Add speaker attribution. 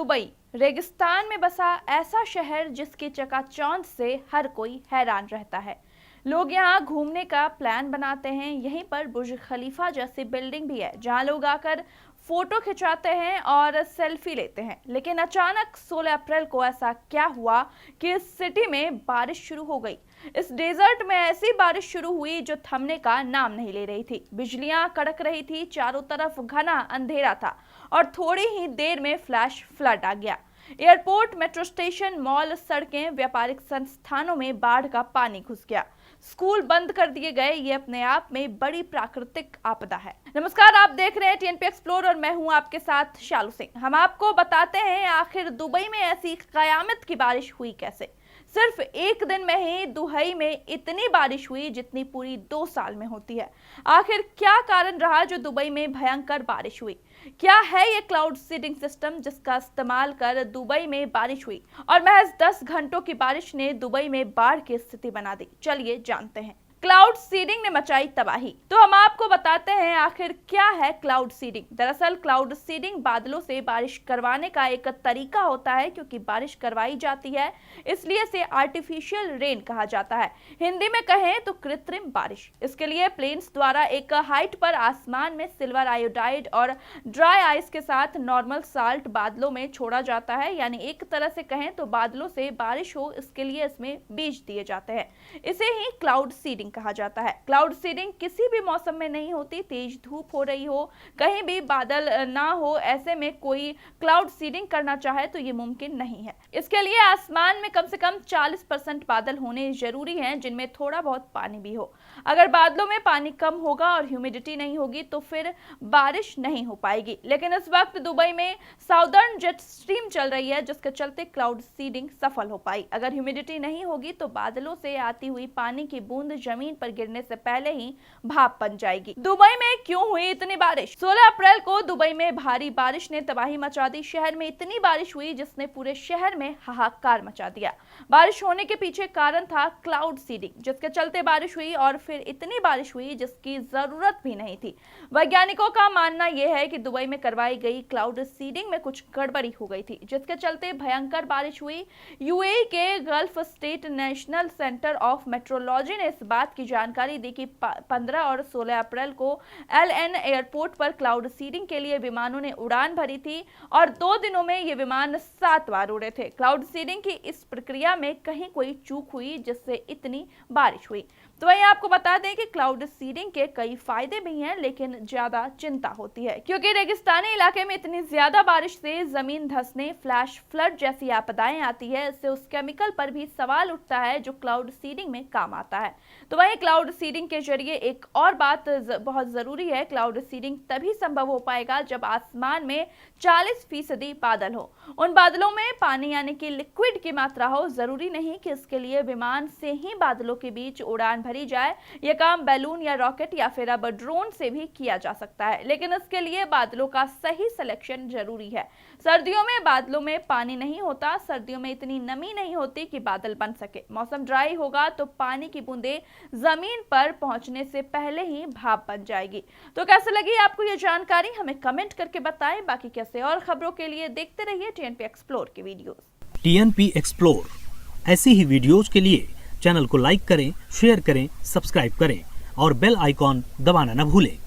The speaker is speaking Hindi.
Speaker 1: दुबई रेगिस्तान में बसा ऐसा शहर जिसकी चकाचौंध से हर कोई हैरान रहता है। लोग यहाँ घूमने का प्लान बनाते हैं। यहीं पर बुर्ज खलीफा जैसी बिल्डिंग भी है जहाँ लोग आकर फोटो खिंचाते हैं और सेल्फी लेते हैं। लेकिन अचानक 16 अप्रैल को ऐसा क्या हुआ कि इस सिटी में बारिश शुरू हो गई। इस डेजर्ट में ऐसी बारिश शुरू हुई जो थमने का नाम नहीं ले रही थी। बिजलियां कड़क रही थी, चारों तरफ घना अंधेरा था और थोड़ी ही देर में फ्लैश फ्लड आ गया। एयरपोर्ट, मेट्रो स्टेशन, मॉल, सड़कें, व्यापारिक संस्थानों में बाढ़ का पानी घुस गया। स्कूल बंद कर दिए गए। ये अपने आप में बड़ी प्राकृतिक आपदा है। नमस्कार, आप देख रहे हैं टीएनपी एक्सप्लोर और मैं हूं आपके साथ शालू सिंह। हम आपको बताते हैं आखिर दुबई में ऐसी कयामत की बारिश हुई कैसे। सिर्फ एक दिन में ही दुबई में इतनी बारिश हुई जितनी पूरी 2 साल में होती है। आखिर क्या कारण रहा जो दुबई में भयंकर बारिश हुई? क्या है ये क्लाउड सीडिंग सिस्टम जिसका इस्तेमाल कर दुबई में बारिश हुई और महज 10 घंटों की बारिश ने दुबई में बाढ़ की स्थिति बना दी? चलिए जानते हैं। क्लाउड सीडिंग ने मचाई तबाही। तो हम आपको बताते हैं आखिर क्या है क्लाउड सीडिंग। दरअसल क्लाउड सीडिंग बादलों से बारिश करवाने का एक तरीका होता है। क्योंकि बारिश करवाई जाती है इसलिए इसे आर्टिफिशियल रेन कहा जाता है। हिंदी में कहें तो कृत्रिम बारिश। इसके लिए प्लेन्स द्वारा एक हाइट पर आसमान में सिल्वर आयोडाइड और ड्राई आइस के साथ नॉर्मल साल्ट बादलों में छोड़ा जाता है। यानी एक तरह से कहें तो बादलों से बारिश हो, इसके लिए इसमें बीज दिए जाते हैं। इसे ही क्लाउड सीडिंग कहा जाता है। क्लाउड सीडिंग किसी भी मौसम में नहीं होती। तेज धूप हो रही हो, कहीं भी बादल ना हो, ऐसे में कोई क्लाउड सीडिंग करना चाहे तो ये मुमकिन नहीं है। इसके लिए आसमान में कम से कम 40% बादल होने जरूरी हैं जिनमें थोड़ा बहुत पानी भी हो। अगर बादलों में पानी कम होगा और ह्यूमिडिटी नहीं होगी तो फिर बारिश नहीं हो पाएगी। लेकिन इस वक्त दुबई में साउदर्न जेट स्ट्रीम चल रही है जिसके चलते क्लाउड सीडिंग सफल हो पाई। अगर ह्यूमिडिटी नहीं होगी तो बादलों से आती हुई पानी की बूंद जमीन पर गिरने से पहले ही भाप बन जाएगी। दुबई में क्यों हुई इतनी बारिश? 16 अप्रैल को दुबई में भारी बारिश ने तबाही मचा दी। शहर में इतनी बारिश हुई जिसने पूरे शहर में हाहाकार मचा दिया। बारिश होने के पीछे कारण था क्लाउड सीडिंग, जिसके चलते बारिश हुई और फिर इतनी बारिश हुई जिसकी जरूरत भी नहीं थी। वैज्ञानिकों का मानना यह है कि दुबई में करवाई गई क्लाउड सीडिंग में कुछ गड़बड़ी हो गई थी जिसके चलते भयंकर बारिश हुई। यूएई के gulf state national centre of metrology ने इस बात की जानकारी दी कि 15 और 16 अप्रैल को एलएन एयरपोर्ट पर क्लाउड सीडिंग के लिए विमानों ने उड़ान भरी थी और 2 दिनों में ये विमान 7 बार उड़े थे। क्लाउड सीडिंग की इस प्रक्रिया में कहीं कोई चूक हुई जिससे इतनी बारिश हुई। तो वहीं आपको बता दें कि क्लाउड सीडिंग के कई फायदे भी हैं लेकिन ज्यादा चिंता होती है क्योंकि रेगिस्तानी इलाके में इतनी ज्यादा बारिश से जमीन धंसने, फ्लैश फ्लड जैसी आपदाएं आती है। इससे उस केमिकल पर भी सवाल उठता है जो क्लाउड सीडिंग में काम आता है। तो वहीं क्लाउड सीडिंग के जरिए एक और बात बहुत जरूरी है। क्लाउड सीडिंग तभी संभव हो पाएगा जब आसमान में 40% बादल हो। उन बादलों में पानी यानी कि लिक्विड की मात्रा हो। जरूरी नहीं कि इसके लिए विमान से ही बादलों के बीच उड़ान भरी जाए। यह काम बैलून या रॉकेट या फिर अब ड्रोन से भी किया जा सकता है, लेकिन इसके लिए बादलों का सही सिलेक्शन जरूरी है। सर्दियों में बादलों में पानी नहीं होता। सर्दियों में इतनी नमी नहीं होती कि बादल बन सके। मौसम ड्राई होगा तो पानी की बूंदें जमीन पर पहुंचने से पहले ही भाप बन जाएगी। तो कैसे लगी आपको ये जानकारी? हमें कमेंट करके बताएं। बाकी कैसे और खबरों के लिए देखते रहिए टीएनपी एक्सप्लोर के वीडियोस।
Speaker 2: टीएनपी एक्सप्लोर ऐसी ही वीडियोस के लिए चैनल को लाइक करें, शेयर करें, सब्सक्राइब करें और बेल आइकॉन दबाना न भूलें।